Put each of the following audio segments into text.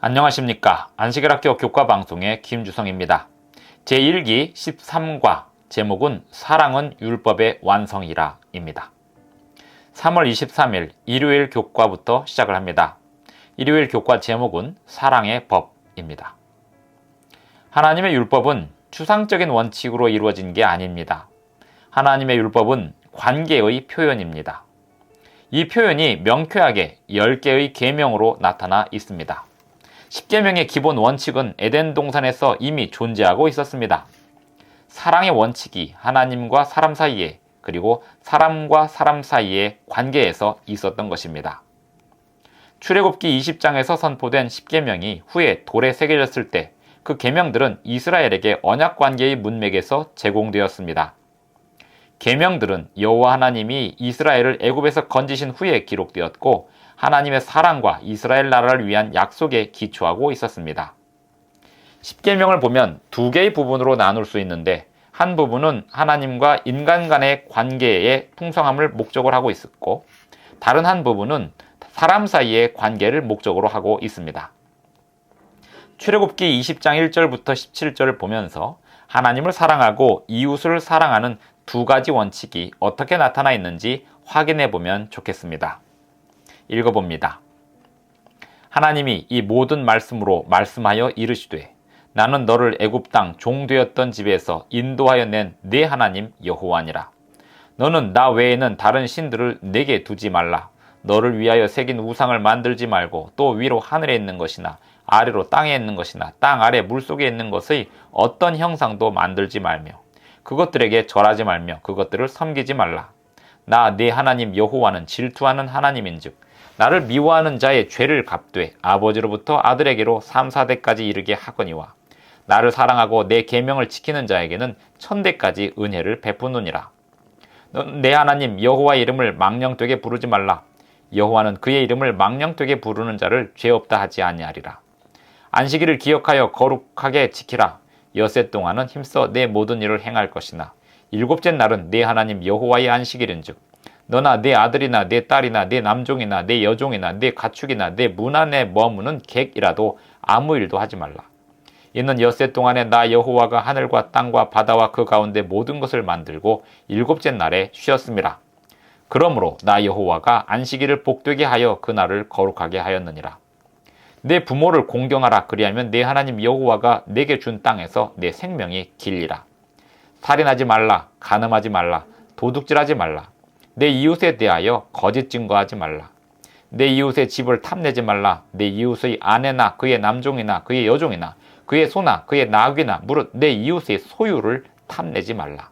안녕하십니까. 안식일학교 교과방송의 김주성입니다. 제1기 13과 제목은 사랑은 율법의 완성이라 입니다. 3월 23일 일요일 교과부터 시작을 합니다. 일요일 교과 제목은 사랑의 법입니다. 하나님의 율법은 추상적인 원칙으로 이루어진 게 아닙니다. 하나님의 율법은 관계의 표현입니다. 이 표현이 명쾌하게 10개의 계명으로 나타나 있습니다. 10계명의 기본 원칙은 에덴 동산에서 이미 존재하고 있었습니다. 사랑의 원칙이 하나님과 사람 사이에 그리고 사람과 사람 사이의 관계에서 있었던 것입니다. 출애굽기 20장에서 선포된 10계명이 후에 돌에 새겨졌을 때 그 계명들은 이스라엘에게 언약 관계의 문맥에서 제공되었습니다. 계명들은 여호와 하나님이 이스라엘을 애굽에서 건지신 후에 기록되었고 하나님의 사랑과 이스라엘 나라를 위한 약속에 기초하고 있었습니다. 10계명을 보면 두 개의 부분으로 나눌 수 있는데 한 부분은 하나님과 인간 간의 관계의 풍성함을 목적으로 하고 있었고 다른 한 부분은 사람 사이의 관계를 목적으로 하고 있습니다. 출애굽기 20장 1절부터 17절을 보면서 하나님을 사랑하고 이웃을 사랑하는 두 가지 원칙이 어떻게 나타나 있는지 확인해 보면 좋겠습니다. 읽어봅니다. 하나님이 이 모든 말씀으로 말씀하여 이르시되 나는 너를 애굽 땅 종되었던 집에서 인도하여 낸 네 하나님 여호와니라. 너는 나 외에는 다른 신들을 내게 두지 말라. 너를 위하여 새긴 우상을 만들지 말고 또 위로 하늘에 있는 것이나 아래로 땅에 있는 것이나 땅 아래 물속에 있는 것의 어떤 형상도 만들지 말며 그것들에게 절하지 말며 그것들을 섬기지 말라. 나 네 하나님 여호와는 질투하는 하나님인즉 나를 미워하는 자의 죄를 갚되 아버지로부터 아들에게로 3, 4대까지 이르게 하거니와 나를 사랑하고 내 계명을 지키는 자에게는 1000대까지 은혜를 베푸느니라. 내 하나님 여호와의 이름을 망령되게 부르지 말라. 여호와는 그의 이름을 망령되게 부르는 자를 죄 없다 하지 아니하리라. 안식일을 기억하여 거룩하게 지키라. 엿새 동안은 힘써 내 모든 일을 행할 것이나 일곱째 날은 내 하나님 여호와의 안식일인즉 너나 내 아들이나 내 딸이나 내 남종이나 내 여종이나 내 가축이나 내 문 안에 머무는 객이라도 아무 일도 하지 말라. 이는 엿새 동안에 나 여호와가 하늘과 땅과 바다와 그 가운데 모든 것을 만들고 일곱째 날에 쉬었음이라. 그러므로 나 여호와가 안식일을 복되게 하여 그 날을 거룩하게 하였느니라. 내 부모를 공경하라. 그리하면 내 하나님 여호와가 내게 준 땅에서 내 생명이 길리라. 살인하지 말라. 간음하지 말라. 도둑질하지 말라. 내 이웃에 대하여 거짓 증거하지 말라. 내 이웃의 집을 탐내지 말라. 내 이웃의 아내나 그의 남종이나 그의 여종이나 그의 소나 그의 나귀나 무릇 내 이웃의 소유를 탐내지 말라.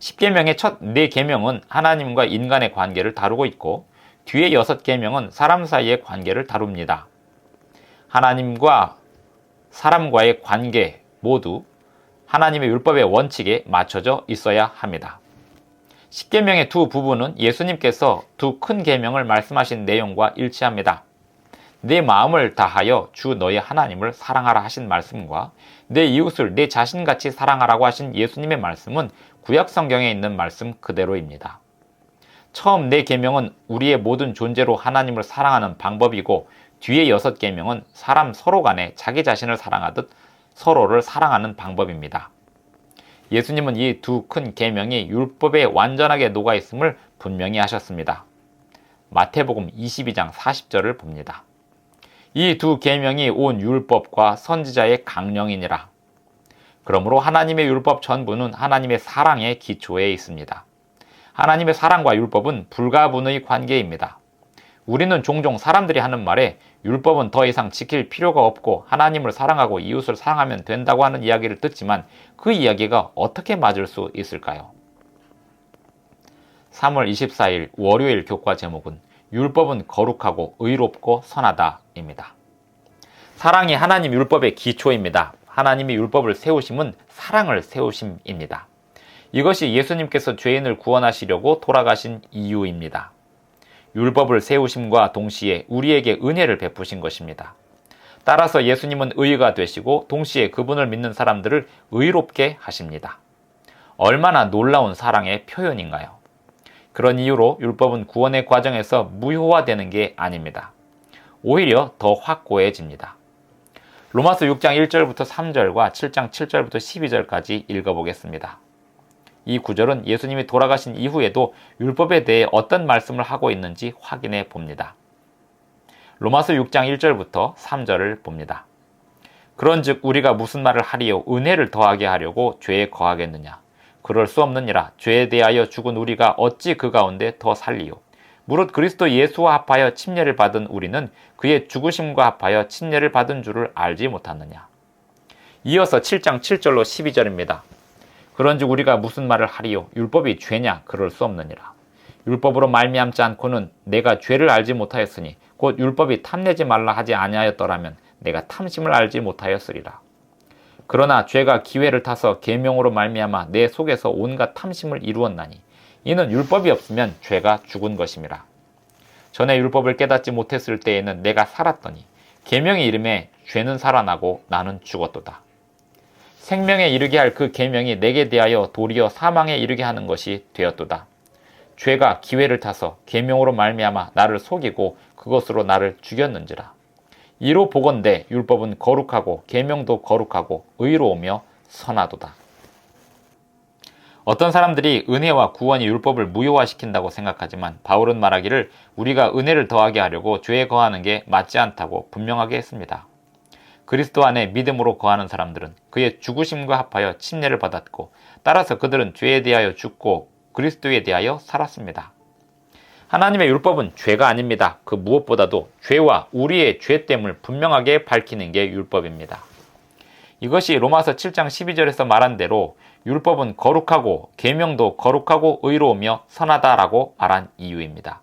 10계명의 첫 4계명은 하나님과 인간의 관계를 다루고 있고 뒤에 6계명은 사람 사이의 관계를 다룹니다. 하나님과 사람과의 관계 모두 하나님의 율법의 원칙에 맞춰져 있어야 합니다. 10계명의 두 부분은 예수님께서 두 큰 계명을 말씀하신 내용과 일치합니다. 내 마음을 다하여 주 너의 하나님을 사랑하라 하신 말씀과 내 이웃을 내 자신같이 사랑하라고 하신 예수님의 말씀은 구약 성경에 있는 말씀 그대로입니다. 처음 4계명은 우리의 모든 존재로 하나님을 사랑하는 방법이고 뒤에 6계명은 사람 서로 간에 자기 자신을 사랑하듯 서로를 사랑하는 방법입니다. 예수님은 이 두 큰 계명이 율법에 완전하게 녹아있음을 분명히 하셨습니다. 마태복음 22장 40절을 봅니다. 이 두 계명이 온 율법과 선지자의 강령이니라. 그러므로 하나님의 율법 전부는 하나님의 사랑의 기초에 있습니다. 하나님의 사랑과 율법은 불가분의 관계입니다. 우리는 종종 사람들이 하는 말에 율법은 더 이상 지킬 필요가 없고 하나님을 사랑하고 이웃을 사랑하면 된다고 하는 이야기를 듣지만 그 이야기가 어떻게 맞을 수 있을까요? 3월 24일 월요일 교과 제목은 율법은 거룩하고 의롭고 선하다입니다. 사랑이 하나님 율법의 기초입니다. 하나님의 율법을 세우심은 사랑을 세우심입니다. 이것이 예수님께서 죄인을 구원하시려고 돌아가신 이유입니다. 율법을 세우심과 동시에 우리에게 은혜를 베푸신 것입니다. 따라서 예수님은 의가 되시고 동시에 그분을 믿는 사람들을 의롭게 하십니다. 얼마나 놀라운 사랑의 표현인가요? 그런 이유로 율법은 구원의 과정에서 무효화되는 게 아닙니다. 오히려 더 확고해집니다. 로마서 6장 1절부터 3절과 7장 7절부터 12절까지 읽어보겠습니다. 이 구절은 예수님이 돌아가신 이후에도 율법에 대해 어떤 말씀을 하고 있는지 확인해 봅니다. 로마서 6장 1절부터 3절을 봅니다. 그런즉 우리가 무슨 말을 하리요? 은혜를 더하게 하려고 죄에 거하겠느냐? 그럴 수 없느니라. 죄에 대하여 죽은 우리가 어찌 그 가운데 더 살리요? 무릇 그리스도 예수와 합하여 침례를 받은 우리는 그의 죽으심과 합하여 침례를 받은 줄을 알지 못하느냐? 이어서 7장 7절로 12절입니다. 그런즉 우리가 무슨 말을 하리요? 율법이 죄냐? 그럴 수 없느니라. 율법으로 말미암지 않고는 내가 죄를 알지 못하였으니 곧 율법이 탐내지 말라 하지 아니하였더라면 내가 탐심을 알지 못하였으리라. 그러나 죄가 기회를 타서 계명으로 말미암아 내 속에서 온갖 탐심을 이루었나니 이는 율법이 없으면 죄가 죽은 것임이라. 전에 율법을 깨닫지 못했을 때에는 내가 살았더니 계명이 이름에 죄는 살아나고 나는 죽었도다. 생명에 이르게 할 그 계명이 내게 대하여 도리어 사망에 이르게 하는 것이 되었도다. 죄가 기회를 타서 계명으로 말미암아 나를 속이고 그것으로 나를 죽였는지라. 이로 보건대 율법은 거룩하고 계명도 거룩하고 의로우며 선하도다. 어떤 사람들이 은혜와 구원이 율법을 무효화시킨다고 생각하지만 바울은 말하기를 우리가 은혜를 더하게 하려고 죄에 거하는 게 맞지 않다고 분명하게 했습니다. 그리스도 안에 믿음으로 거하는 사람들은 그의 죽으심과 합하여 침례를 받았고 따라서 그들은 죄에 대하여 죽고 그리스도에 대하여 살았습니다. 하나님의 율법은 죄가 아닙니다. 그 무엇보다도 죄와 우리의 죄됨을 분명하게 밝히는 게 율법입니다. 이것이 로마서 7장 12절에서 말한 대로 율법은 거룩하고 계명도 거룩하고 의로우며 선하다라고 말한 이유입니다.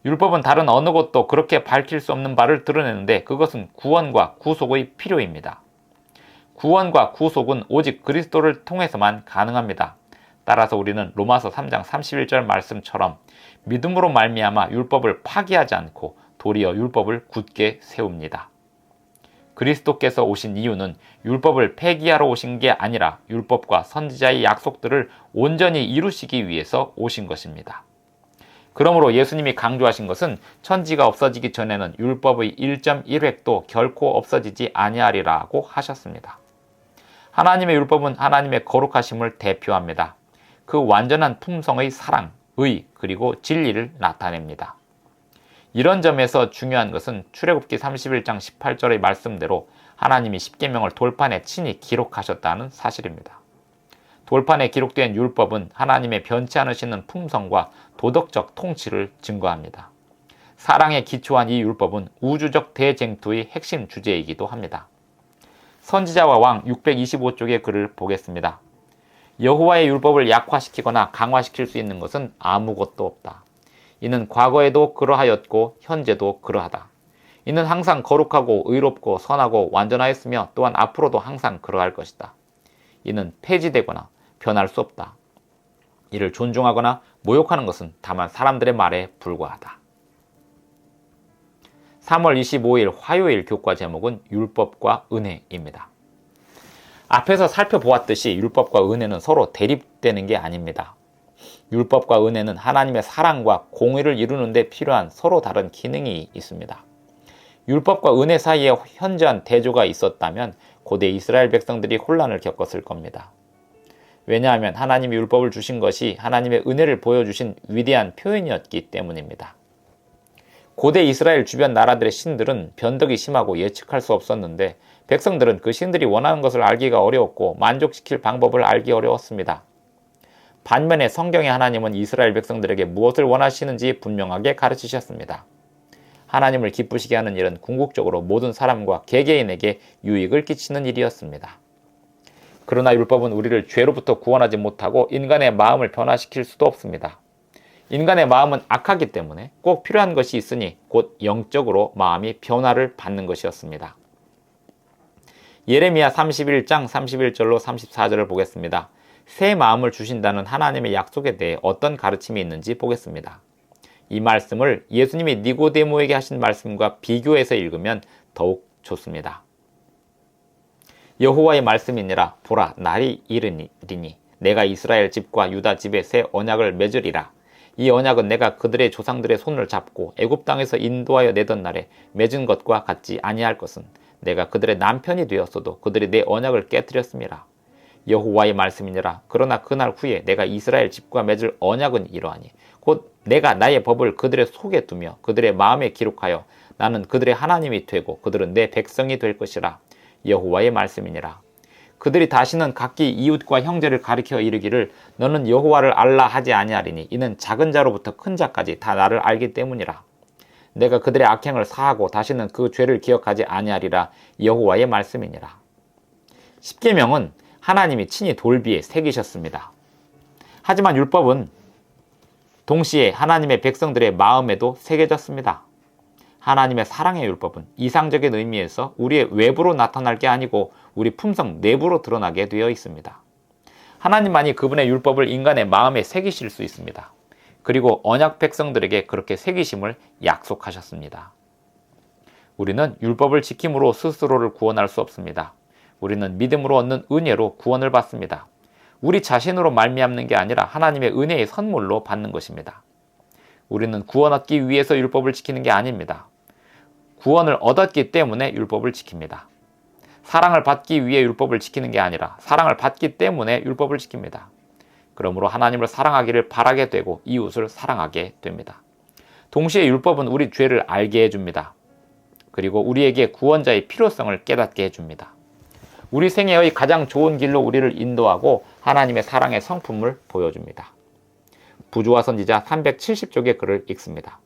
율법은 다른 어느 것도 그렇게 밝힐 수 없는 바를 드러내는데 그것은 구원과 구속의 필요입니다. 구원과 구속은 오직 그리스도를 통해서만 가능합니다. 따라서 우리는 로마서 3장 31절 말씀처럼 믿음으로 말미암아 율법을 파기하지 않고 도리어 율법을 굳게 세웁니다. 그리스도께서 오신 이유는 율법을 폐기하러 오신 게 아니라 율법과 선지자의 약속들을 온전히 이루시기 위해서 오신 것입니다. 그러므로 예수님이 강조하신 것은 천지가 없어지기 전에는 율법의 1.1획도 결코 없어지지 아니하리라고 하셨습니다. 하나님의 율법은 하나님의 거룩하심을 대표합니다. 그 완전한 품성의 사랑, 의, 그리고 진리를 나타냅니다. 이런 점에서 중요한 것은 출애굽기 31장 18절의 말씀대로 하나님이 십계명을 돌판에 친히 기록하셨다는 사실입니다. 돌판에 기록된 율법은 하나님의 변치 않으시는 품성과 도덕적 통치를 증거합니다. 사랑에 기초한 이 율법은 우주적 대쟁투의 핵심 주제이기도 합니다. 선지자와 왕 625쪽의 글을 보겠습니다. 여호와의 율법을 약화시키거나 강화시킬 수 있는 것은 아무것도 없다. 이는 과거에도 그러하였고 현재도 그러하다. 이는 항상 거룩하고 의롭고 선하고 완전하였으며 또한 앞으로도 항상 그러할 것이다. 이는 폐지되거나 변할 수 없다. 이를 존중하거나 모욕하는 것은 다만 사람들의 말에 불과하다. 3월 25일 화요일 교과 제목은 율법과 은혜입니다. 앞에서 살펴보았듯이 율법과 은혜는 서로 대립되는 게 아닙니다. 율법과 은혜는 하나님의 사랑과 공의를 이루는 데 필요한 서로 다른 기능이 있습니다. 율법과 은혜 사이에 현저한 대조가 있었다면 고대 이스라엘 백성들이 혼란을 겪었을 겁니다. 왜냐하면 하나님이 율법을 주신 것이 하나님의 은혜를 보여주신 위대한 표현이었기 때문입니다. 고대 이스라엘 주변 나라들의 신들은 변덕이 심하고 예측할 수 없었는데 백성들은 그 신들이 원하는 것을 알기가 어려웠고 만족시킬 방법을 알기 어려웠습니다. 반면에 성경의 하나님은 이스라엘 백성들에게 무엇을 원하시는지 분명하게 가르치셨습니다. 하나님을 기쁘시게 하는 일은 궁극적으로 모든 사람과 개개인에게 유익을 끼치는 일이었습니다. 그러나 율법은 우리를 죄로부터 구원하지 못하고 인간의 마음을 변화시킬 수도 없습니다. 인간의 마음은 악하기 때문에 꼭 필요한 것이 있으니 곧 영적으로 마음이 변화를 받는 것이었습니다. 예레미야 31장 31절로 34절을 보겠습니다. 새 마음을 주신다는 하나님의 약속에 대해 어떤 가르침이 있는지 보겠습니다. 이 말씀을 예수님이 니고데모에게 하신 말씀과 비교해서 읽으면 더욱 좋습니다. 여호와의 말씀이니라. 보라, 날이 이르리니 내가 이스라엘 집과 유다 집에 새 언약을 맺으리라. 이 언약은 내가 그들의 조상들의 손을 잡고 애굽 땅에서 인도하여 내던 날에 맺은 것과 같지 아니할 것은 내가 그들의 남편이 되었어도 그들이 내 언약을 깨뜨렸음이라. 여호와의 말씀이니라. 그러나 그날 후에 내가 이스라엘 집과 맺을 언약은 이러하니 곧 내가 나의 법을 그들의 속에 두며 그들의 마음에 기록하여 나는 그들의 하나님이 되고 그들은 내 백성이 될 것이라. 여호와의 말씀이니라. 그들이 다시는 각기 이웃과 형제를 가리켜 이르기를 너는 여호와를 알라 하지 아니하리니 이는 작은 자로부터 큰 자까지 다 나를 알기 때문이라. 내가 그들의 악행을 사하고 다시는 그 죄를 기억하지 아니하리라. 여호와의 말씀이니라. 십계명은 하나님이 친히 돌비에 새기셨습니다. 하지만 율법은 동시에 하나님의 백성들의 마음에도 새겨졌습니다. 하나님의 사랑의 율법은 이상적인 의미에서 우리의 외부로 나타날 게 아니고 우리 품성 내부로 드러나게 되어 있습니다. 하나님만이 그분의 율법을 인간의 마음에 새기실 수 있습니다. 그리고 언약 백성들에게 그렇게 새기심을 약속하셨습니다. 우리는 율법을 지킴으로 스스로를 구원할 수 없습니다. 우리는 믿음으로 얻는 은혜로 구원을 받습니다. 우리 자신으로 말미암는 게 아니라 하나님의 은혜의 선물로 받는 것입니다. 우리는 구원 얻기 위해서 율법을 지키는 게 아닙니다. 구원을 얻었기 때문에 율법을 지킵니다. 사랑을 받기 위해 율법을 지키는 게 아니라 사랑을 받기 때문에 율법을 지킵니다. 그러므로 하나님을 사랑하기를 바라게 되고 이웃을 사랑하게 됩니다. 동시에 율법은 우리 죄를 알게 해줍니다. 그리고 우리에게 구원자의 필요성을 깨닫게 해줍니다. 우리 생애의 가장 좋은 길로 우리를 인도하고 하나님의 사랑의 성품을 보여줍니다. 부조와 선지자 370쪽의 글을 읽습니다.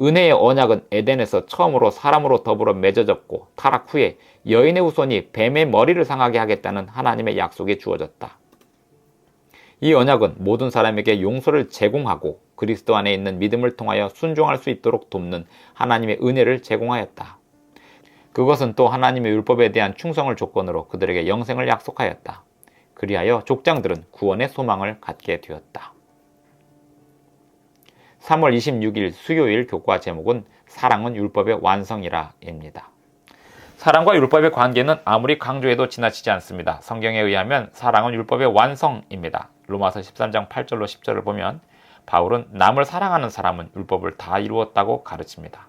은혜의 언약은 에덴에서 처음으로 사람으로 더불어 맺어졌고 타락 후에 여인의 후손이 뱀의 머리를 상하게 하겠다는 하나님의 약속이 주어졌다. 이 언약은 모든 사람에게 용서를 제공하고 그리스도 안에 있는 믿음을 통하여 순종할 수 있도록 돕는 하나님의 은혜를 제공하였다. 그것은 또 하나님의 율법에 대한 충성을 조건으로 그들에게 영생을 약속하였다. 그리하여 족장들은 구원의 소망을 갖게 되었다. 3월 26일 수요일 교과 제목은 사랑은 율법의 완성이라입니다. 사랑과 율법의 관계는 아무리 강조해도 지나치지 않습니다. 성경에 의하면 사랑은 율법의 완성입니다. 로마서 13장 8절로 10절을 보면 바울은 남을 사랑하는 사람은 율법을 다 이루었다고 가르칩니다.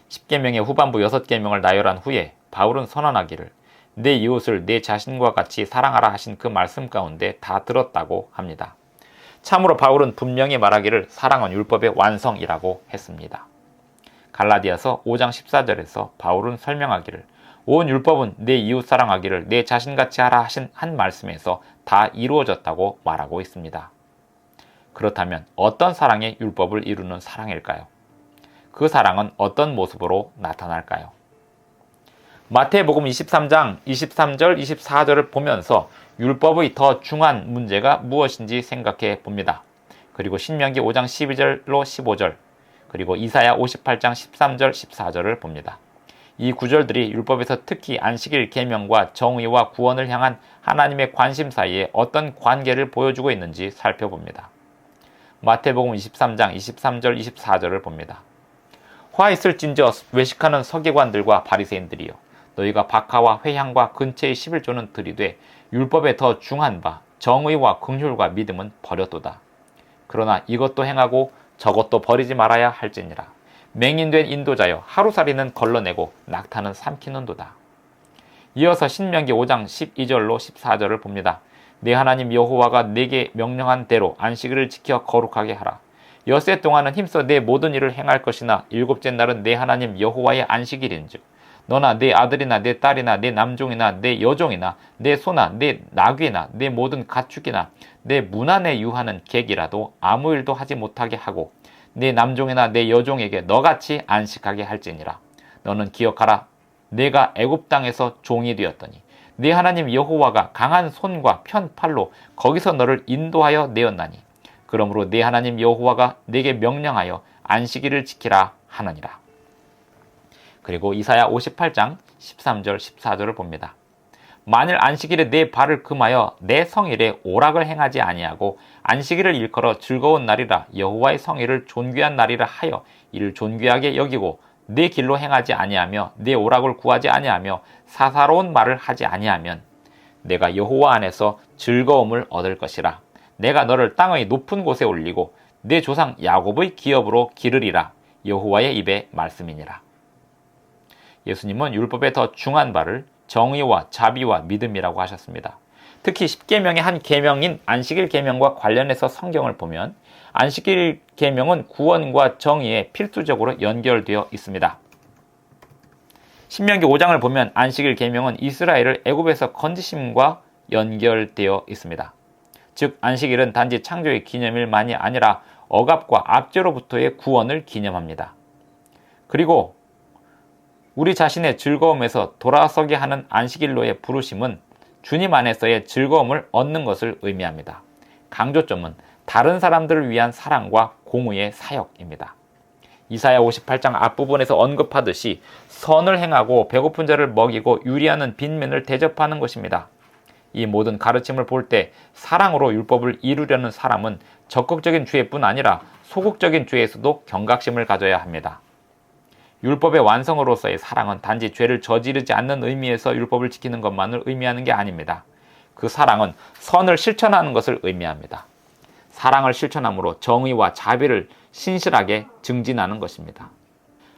10계명의 후반부 6계명을 나열한 후에 바울은 선언하기를 내 이웃을 내 자신과 같이 사랑하라 하신 그 말씀 가운데 다 들었다고 합니다. 참으로 바울은 분명히 말하기를 사랑은 율법의 완성이라고 했습니다. 갈라디아서 5장 14절에서 바울은 설명하기를 온 율법은 내 이웃 사랑하기를 내 자신같이 하라 하신 한 말씀에서 다 이루어졌다고 말하고 있습니다. 그렇다면 어떤 사랑이 율법을 이루는 사랑일까요? 그 사랑은 어떤 모습으로 나타날까요? 마태복음 23장 23절 24절을 보면서 율법의 더 중요한 문제가 무엇인지 생각해 봅니다. 그리고 신명기 5장 12절로 15절 그리고 이사야 58장 13절 14절을 봅니다. 이 구절들이 율법에서 특히 안식일 계명과 정의와 구원을 향한 하나님의 관심 사이에 어떤 관계를 보여주고 있는지 살펴봅니다. 마태복음 23장 23절 24절을 봅니다. 화 있을진저 외식하는 서기관들과 바리새인들이여 너희가 박하와 회향과 근처의 11조는 들이되 율법에 더 중한 바 정의와 긍휼과 믿음은 버렸도다. 그러나 이것도 행하고 저것도 버리지 말아야 할지니라. 맹인된 인도자여 하루살이는 걸러내고 낙타는 삼키는도다. 이어서 신명기 5장 12절로 14절을 봅니다. 내 하나님 여호와가 내게 명령한 대로 안식일을 지켜 거룩하게 하라. 엿새 동안은 힘써 내 모든 일을 행할 것이나 일곱째 날은 내 하나님 여호와의 안식일인즉 너나 내 아들이나 내 딸이나 내 남종이나 내 여종이나 내 소나 내 나귀나 내 모든 가축이나 내 문 안에 유하는 객이라도 아무 일도 하지 못하게 하고 내 남종이나 내 여종에게 너같이 안식하게 할지니라. 너는 기억하라. 내가 애굽 땅에서 종이 되었더니 네 하나님 여호와가 강한 손과 편 팔로 거기서 너를 인도하여 내었나니 그러므로 네 하나님 여호와가 내게 명령하여 안식일을 지키라 하느니라. 그리고 이사야 58장 13절 14절을 봅니다. 만일 안식일에 내 발을 금하여 내 성일에 오락을 행하지 아니하고 안식일을 일컬어 즐거운 날이라 여호와의 성일을 존귀한 날이라 하여 이를 존귀하게 여기고 내 길로 행하지 아니하며 내 오락을 구하지 아니하며 사사로운 말을 하지 아니하면 내가 여호와 안에서 즐거움을 얻을 것이라. 내가 너를 땅의 높은 곳에 올리고 내 조상 야곱의 기업으로 기르리라 여호와의 입의 말씀이니라. 예수님은 율법의 더 중한 바를 정의와 자비와 믿음이라고 하셨습니다. 특히 10계명의 한 계명인 안식일 계명과 관련해서 성경을 보면 안식일 계명은 구원과 정의에 필수적으로 연결되어 있습니다. 신명기 5장을 보면 안식일 계명은 이스라엘을 애굽에서 건지심과 연결되어 있습니다. 즉 안식일은 단지 창조의 기념일만이 아니라 억압과 압제로부터의 구원을 기념합니다. 그리고 우리 자신의 즐거움에서 돌아서게 하는 안식일로의 부르심은 주님 안에서의 즐거움을 얻는 것을 의미합니다. 강조점은 다른 사람들을 위한 사랑과 공의의 사역입니다. 이사야 58장 앞부분에서 언급하듯이 선을 행하고 배고픈 자를 먹이고 유리하는 빈면을 대접하는 것입니다. 이 모든 가르침을 볼 때 사랑으로 율법을 이루려는 사람은 적극적인 죄뿐 아니라 소극적인 죄에서도 경각심을 가져야 합니다. 율법의 완성으로서의 사랑은 단지 죄를 저지르지 않는 의미에서 율법을 지키는 것만을 의미하는 게 아닙니다. 그 사랑은 선을 실천하는 것을 의미합니다. 사랑을 실천함으로 정의와 자비를 신실하게 증진하는 것입니다.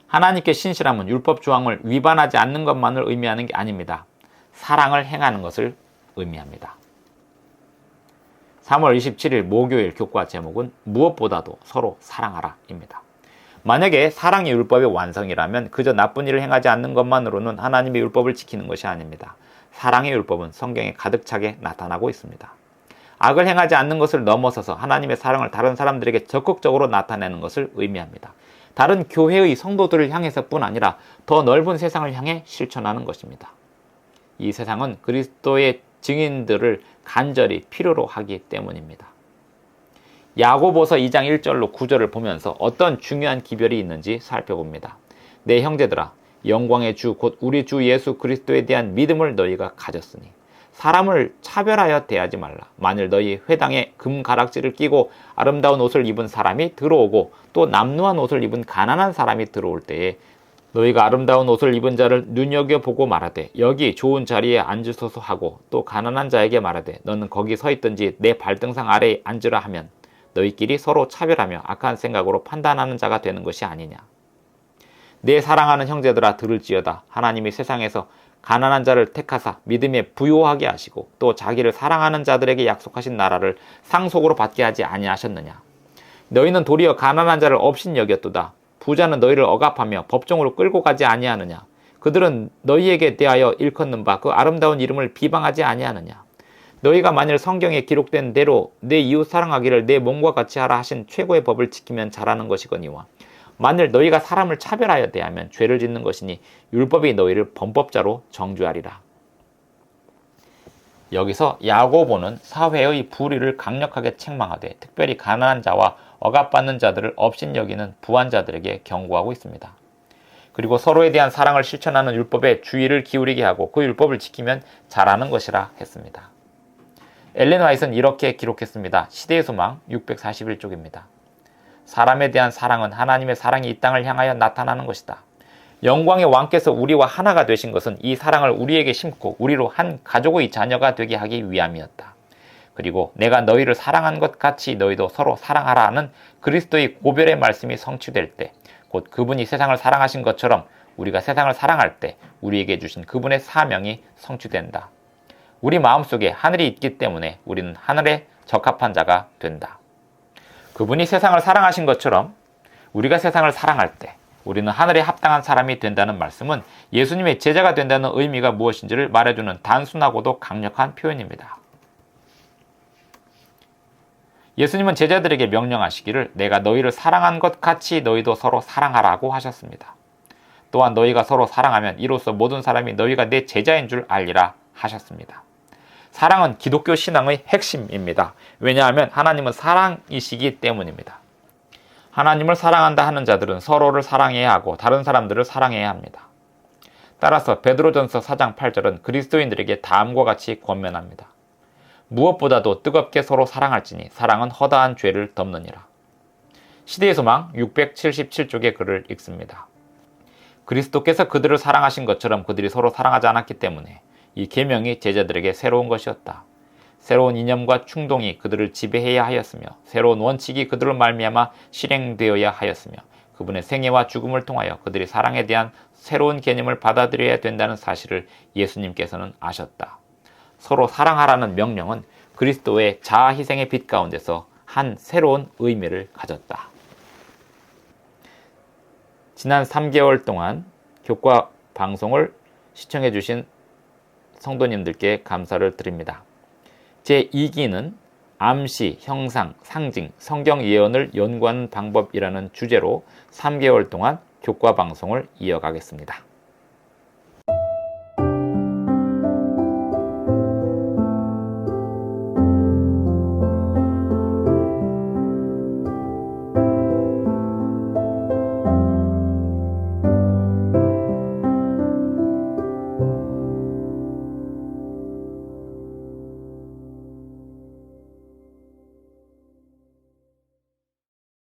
하나님께 신실함은 율법 조항을 위반하지 않는 것만을 의미하는 게 아닙니다. 사랑을 행하는 것을 의미합니다. 3월 27일 목요일 교과 제목은 무엇보다도 서로 사랑하라입니다. 만약에 사랑이 율법의 완성이라면 그저 나쁜 일을 행하지 않는 것만으로는 하나님의 율법을 지키는 것이 아닙니다. 사랑의 율법은 성경에 가득 차게 나타나고 있습니다. 악을 행하지 않는 것을 넘어서서 하나님의 사랑을 다른 사람들에게 적극적으로 나타내는 것을 의미합니다. 다른 교회의 성도들을 향해서뿐 아니라 더 넓은 세상을 향해 실천하는 것입니다. 이 세상은 그리스도의 증인들을 간절히 필요로 하기 때문입니다. 야고보서 2장 1절로 9절을 보면서 어떤 중요한 기별이 있는지 살펴봅니다. 내 형제들아 영광의 주 곧 우리 주 예수 그리스도에 대한 믿음을 너희가 가졌으니 사람을 차별하여 대하지 말라. 만일 너희 회당에 금가락지를 끼고 아름다운 옷을 입은 사람이 들어오고 또 남루한 옷을 입은 가난한 사람이 들어올 때에 너희가 아름다운 옷을 입은 자를 눈여겨보고 말하되 여기 좋은 자리에 앉으소서 하고 또 가난한 자에게 말하되 너는 거기 서 있든지 내 발등상 아래에 앉으라 하면 너희끼리 서로 차별하며 악한 생각으로 판단하는 자가 되는 것이 아니냐. 내 사랑하는 형제들아 들을지어다. 하나님이 세상에서 가난한 자를 택하사 믿음에 부요하게 하시고 또 자기를 사랑하는 자들에게 약속하신 나라를 상속으로 받게 하지 아니하셨느냐. 너희는 도리어 가난한 자를 업신 여겼도다. 부자는 너희를 억압하며 법정으로 끌고 가지 아니하느냐. 그들은 너희에게 대하여 일컫는 바 그 아름다운 이름을 비방하지 아니하느냐. 너희가 만일 성경에 기록된 대로 내 이웃 사랑하기를 내 몸과 같이 하라 하신 최고의 법을 지키면 잘하는 것이거니와 만일 너희가 사람을 차별하여 대하면 죄를 짓는 것이니 율법이 너희를 범법자로 정죄하리라. 여기서 야고보는 사회의 불의를 강력하게 책망하되 특별히 가난한 자와 억압받는 자들을 업신여기는 부한자들에게 경고하고 있습니다. 그리고 서로에 대한 사랑을 실천하는 율법에 주의를 기울이게 하고 그 율법을 지키면 잘하는 것이라 했습니다. 엘렌 화이트는 이렇게 기록했습니다. 시대의 소망 641쪽입니다. 사람에 대한 사랑은 하나님의 사랑이 이 땅을 향하여 나타나는 것이다. 영광의 왕께서 우리와 하나가 되신 것은 이 사랑을 우리에게 심고 우리로 한 가족의 자녀가 되게 하기 위함이었다. 그리고 내가 너희를 사랑한 것 같이 너희도 서로 사랑하라는 그리스도의 고별의 말씀이 성취될 때 곧 그분이 세상을 사랑하신 것처럼 우리가 세상을 사랑할 때 우리에게 주신 그분의 사명이 성취된다. 우리 마음속에 하늘이 있기 때문에 우리는 하늘에 적합한 자가 된다. 그분이 세상을 사랑하신 것처럼 우리가 세상을 사랑할 때 우리는 하늘에 합당한 사람이 된다는 말씀은 예수님의 제자가 된다는 의미가 무엇인지를 말해주는 단순하고도 강력한 표현입니다. 예수님은 제자들에게 명령하시기를 내가 너희를 사랑한 것 같이 너희도 서로 사랑하라고 하셨습니다. 또한 너희가 서로 사랑하면 이로써 모든 사람이 너희가 내 제자인 줄 알리라 하셨습니다. 사랑은 기독교 신앙의 핵심입니다. 왜냐하면 하나님은 사랑이시기 때문입니다. 하나님을 사랑한다 하는 자들은 서로를 사랑해야 하고 다른 사람들을 사랑해야 합니다. 따라서 베드로전서 4장 8절은 그리스도인들에게 다음과 같이 권면합니다. 무엇보다도 뜨겁게 서로 사랑할지니 사랑은 허다한 죄를 덮느니라. 시대의 소망 677쪽의 글을 읽습니다. 그리스도께서 그들을 사랑하신 것처럼 그들이 서로 사랑하지 않았기 때문에 이 계명이 제자들에게 새로운 것이었다. 새로운 이념과 충동이 그들을 지배해야 하였으며 새로운 원칙이 그들로 말미암아 실행되어야 하였으며 그분의 생애와 죽음을 통하여 그들이 사랑에 대한 새로운 개념을 받아들여야 된다는 사실을 예수님께서는 아셨다. 서로 사랑하라는 명령은 그리스도의 자아 희생의 빛 가운데서 한 새로운 의미를 가졌다. 지난 3개월 동안 교과 방송을 시청해 주신 성도님들께 감사를 드립니다. 제2기는 암시, 형상, 상징, 성경 예언을 연구하는 방법이라는 주제로 3개월 동안 교과 방송을 이어가겠습니다.